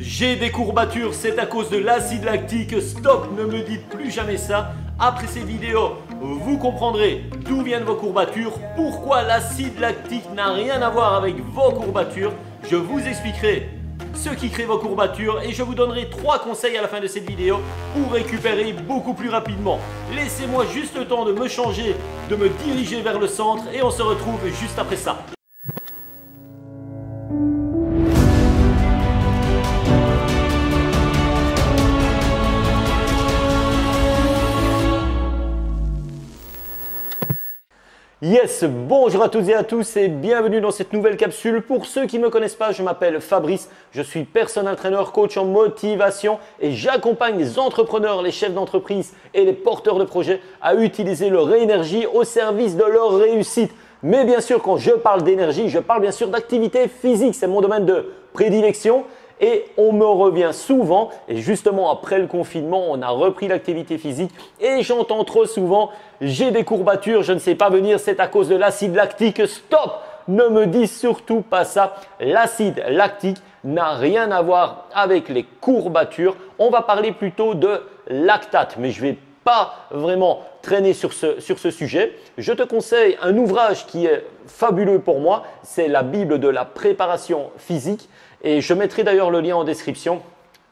J'ai des courbatures, c'est à cause de l'acide lactique. Stop, ne me dites plus jamais ça. Après cette vidéo, vous comprendrez d'où viennent vos courbatures, pourquoi l'acide lactique n'a rien à voir avec vos courbatures. Je vous expliquerai ce qui crée vos courbatures et je vous donnerai 3 conseils à la fin de cette vidéo pour récupérer beaucoup plus rapidement. Laissez-moi juste le temps de me changer, de me diriger vers le centre et on se retrouve juste après ça. Yes, bonjour à toutes et à tous et bienvenue dans cette nouvelle capsule. Pour ceux qui ne me connaissent pas, je m'appelle Fabrice, je suis personal trainer, coach en motivation et j'accompagne les entrepreneurs, les chefs d'entreprise et les porteurs de projets à utiliser leur énergie au service de leur réussite. Mais bien sûr, quand je parle d'énergie, je parle bien sûr d'activité physique, c'est mon domaine de prédilection. Et on me revient souvent, et justement après le confinement, on a repris l'activité physique et j'entends trop souvent « j'ai des courbatures, je ne sais pas venir, c'est à cause de l'acide lactique ». Stop! Ne me dis surtout pas ça. L'acide lactique n'a rien à voir avec les courbatures. On va parler plutôt de lactate, mais je ne vais pas vraiment traîner sur ce sujet. Je te conseille un ouvrage qui est fabuleux pour moi, c'est la Bible de la préparation physique. Et je mettrai d'ailleurs le lien en description.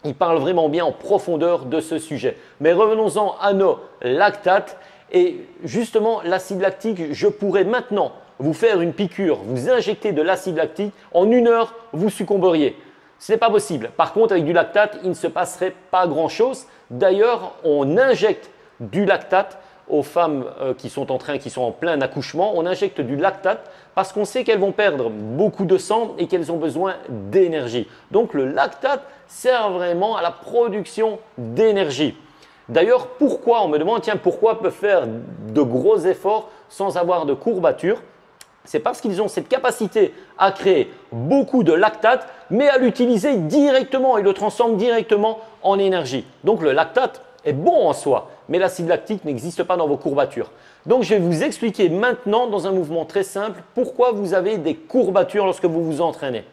Il parle vraiment bien en profondeur de ce sujet. Mais revenons-en à nos lactates. Et justement, l'acide lactique, je pourrais maintenant vous faire une piqûre, vous injecter de l'acide lactique. En 1 heure, vous succomberiez. Ce n'est pas possible. Par contre, avec du lactate, il ne se passerait pas grand-chose. D'ailleurs, on injecte du lactate aux femmes qui sont en plein accouchement. On injecte du lactate parce qu'on sait qu'elles vont perdre beaucoup de sang et qu'elles ont besoin d'énergie. Donc le lactate sert vraiment à la production d'énergie. D'ailleurs, pourquoi, on me demande, tiens, pourquoi peuvent faire de gros efforts sans avoir de courbatures? C'est parce qu'ils ont cette capacité à créer beaucoup de lactate, mais à l'utiliser directement. Ils le transforment directement en énergie. Donc le lactate est bon en soi, mais l'acide lactique n'existe pas dans vos courbatures. Donc, je vais vous expliquer maintenant dans un mouvement très simple pourquoi vous avez des courbatures lorsque vous vous entraînez.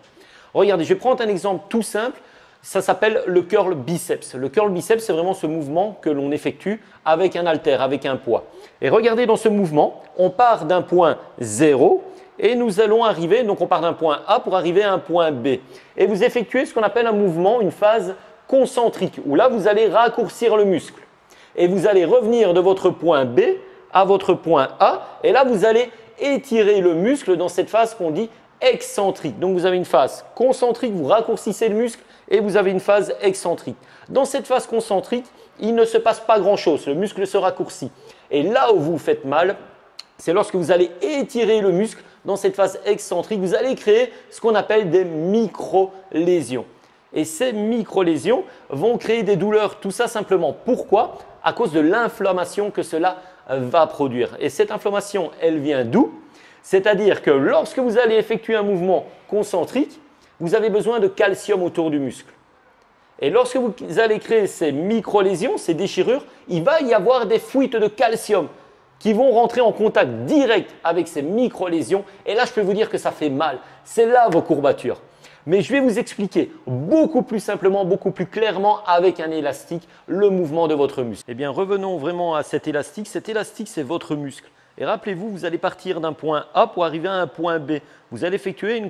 Regardez, je vais prendre un exemple tout simple. Ça s'appelle le curl biceps. Le curl biceps, c'est vraiment ce mouvement que l'on effectue avec un haltère, avec un poids. Et regardez dans ce mouvement, on part d'un point 0 et nous allons arriver, donc on part d'un point A pour arriver à un point B. Et vous effectuez ce qu'on appelle un mouvement, une phase concentrique, où là, vous allez raccourcir le muscle. Et vous allez revenir de votre point B à votre point A. Et là, vous allez étirer le muscle dans cette phase qu'on dit excentrique. Donc, vous avez une phase concentrique, vous raccourcissez le muscle et vous avez une phase excentrique. Dans cette phase concentrique, il ne se passe pas grand-chose. Le muscle se raccourcit. Et là où vous faites mal, c'est lorsque vous allez étirer le muscle dans cette phase excentrique. Vous allez créer ce qu'on appelle des micro-lésions. Et ces micro-lésions vont créer des douleurs. Tout ça simplement. Pourquoi? À cause de l'inflammation que cela va produire. Et cette inflammation, elle vient d'où? C'est-à-dire que lorsque vous allez effectuer un mouvement concentrique, vous avez besoin de calcium autour du muscle. Et lorsque vous allez créer ces micro-lésions, ces déchirures, il va y avoir des fuites de calcium qui vont rentrer en contact direct avec ces micro-lésions. Et là, je peux vous dire que ça fait mal. C'est là vos courbatures. Mais je vais vous expliquer beaucoup plus simplement, beaucoup plus clairement avec un élastique, le mouvement de votre muscle. Eh bien, revenons vraiment à cet élastique. Cet élastique, c'est votre muscle. Et rappelez-vous, vous allez partir d'un point A pour arriver à un point B. Vous allez effectuer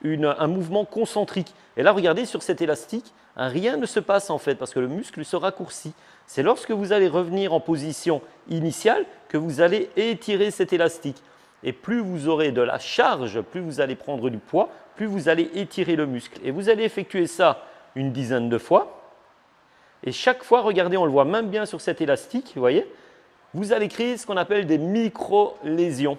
un mouvement concentrique. Et là, regardez sur cet élastique, rien ne se passe en fait parce que le muscle se raccourcit. C'est lorsque vous allez revenir en position initiale que vous allez étirer cet élastique. Et plus vous aurez de la charge, plus vous allez prendre du poids, plus vous allez étirer le muscle. Et vous allez effectuer ça une dizaine de fois. Et chaque fois, regardez, on le voit même bien sur cet élastique, vous voyez, vous allez créer ce qu'on appelle des micro-lésions.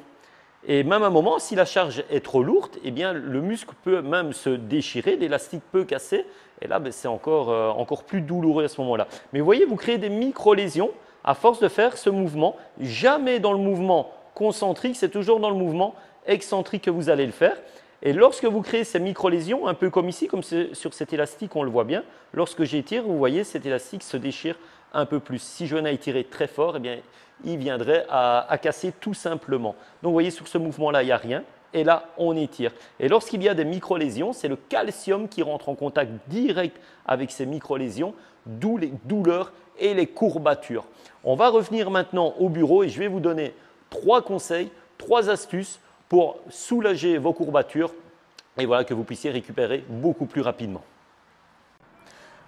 Et même à un moment, si la charge est trop lourde, eh bien, le muscle peut même se déchirer, l'élastique peut casser. Et là, c'est encore plus douloureux à ce moment-là. Mais vous voyez, vous créez des micro-lésions à force de faire ce mouvement. Jamais dans le mouvement concentrique, c'est toujours dans le mouvement excentrique que vous allez le faire. Et lorsque vous créez ces micro-lésions, un peu comme ici, comme sur cet élastique, on le voit bien, lorsque j'étire, vous voyez, cet élastique se déchire un peu plus. Si je venais à étirer très fort, eh bien, il viendrait à casser tout simplement. Donc, vous voyez, sur ce mouvement-là, il n'y a rien. et là, on étire. Et lorsqu'il y a des micro-lésions, c'est le calcium qui rentre en contact direct avec ces micro-lésions, d'où les douleurs et les courbatures. On va revenir maintenant au bureau et je vais vous donner 3 conseils, 3 astuces pour soulager vos courbatures et voilà que vous puissiez récupérer beaucoup plus rapidement.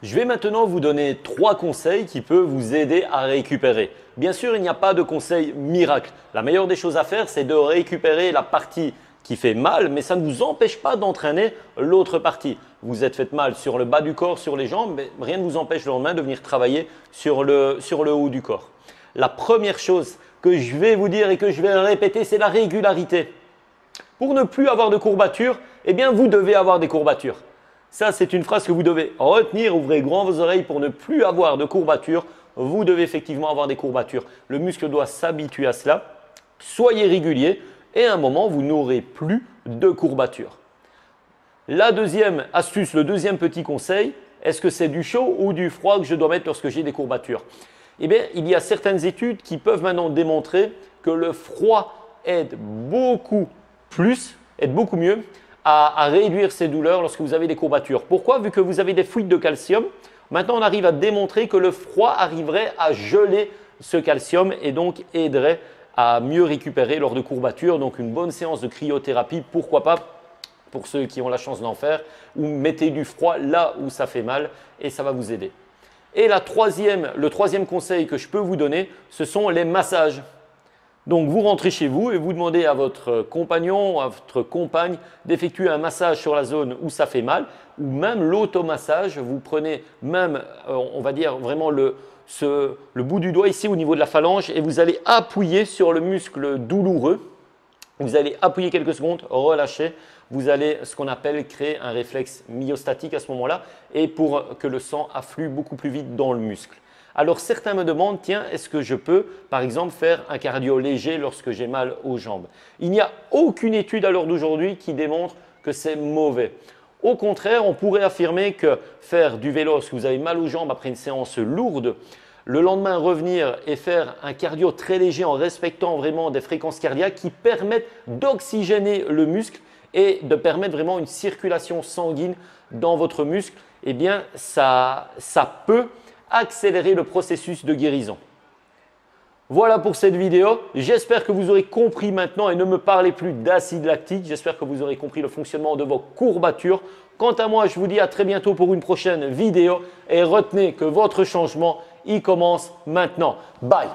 Je vais maintenant vous donner 3 conseils qui peuvent vous aider à récupérer. Bien sûr, il n'y a pas de conseil miracle. La meilleure des choses à faire, c'est de récupérer la partie qui fait mal, mais ça ne vous empêche pas d'entraîner l'autre partie. Vous êtes fait mal sur le bas du corps, sur les jambes, mais rien ne vous empêche le lendemain de venir travailler sur le haut du corps. La première chose que je vais vous dire et que je vais répéter, c'est la régularité. Pour ne plus avoir de courbatures, eh bien, vous devez avoir des courbatures. Ça, c'est une phrase que vous devez retenir. Ouvrez grand vos oreilles pour ne plus avoir de courbatures. Vous devez effectivement avoir des courbatures. Le muscle doit s'habituer à cela. Soyez régulier et à un moment, vous n'aurez plus de courbatures. La deuxième astuce, le deuxième petit conseil, est-ce que c'est du chaud ou du froid que je dois mettre lorsque j'ai des courbatures? Eh bien, il y a certaines études qui peuvent maintenant démontrer que le froid aide beaucoup mieux à réduire ces douleurs lorsque vous avez des courbatures. Pourquoi? Vu que vous avez des fuites de calcium, maintenant on arrive à démontrer que le froid arriverait à geler ce calcium et donc aiderait à mieux récupérer lors de courbatures. Donc une bonne séance de cryothérapie, pourquoi pas pour ceux qui ont la chance d'en faire, ou mettez du froid là où ça fait mal et ça va vous aider. Et le troisième conseil que je peux vous donner, ce sont les massages. Donc, vous rentrez chez vous et vous demandez à votre compagnon, à votre compagne d'effectuer un massage sur la zone où ça fait mal ou même l'automassage. Vous prenez même, on va dire vraiment le bout du doigt ici au niveau de la phalange et vous allez appuyer sur le muscle douloureux. Vous allez appuyer quelques secondes, relâcher. Vous allez ce qu'on appelle créer un réflexe myostatique à ce moment-là et pour que le sang afflue beaucoup plus vite dans le muscle. Alors certains me demandent, tiens, est-ce que je peux par exemple faire un cardio léger lorsque j'ai mal aux jambes? Il n'y a aucune étude à l'heure d'aujourd'hui qui démontre que c'est mauvais. Au contraire, on pourrait affirmer que faire du vélo lorsque vous avez mal aux jambes après une séance lourde, le lendemain revenir et faire un cardio très léger en respectant vraiment des fréquences cardiaques qui permettent d'oxygéner le muscle et de permettre vraiment une circulation sanguine dans votre muscle, eh bien ça peut accélérer le processus de guérison. Voilà pour cette vidéo. J'espère que vous aurez compris maintenant et ne me parlez plus d'acide lactique. J'espère que vous aurez compris le fonctionnement de vos courbatures. Quant à moi, je vous dis à très bientôt pour une prochaine vidéo et retenez que votre changement, il commence maintenant. Bye!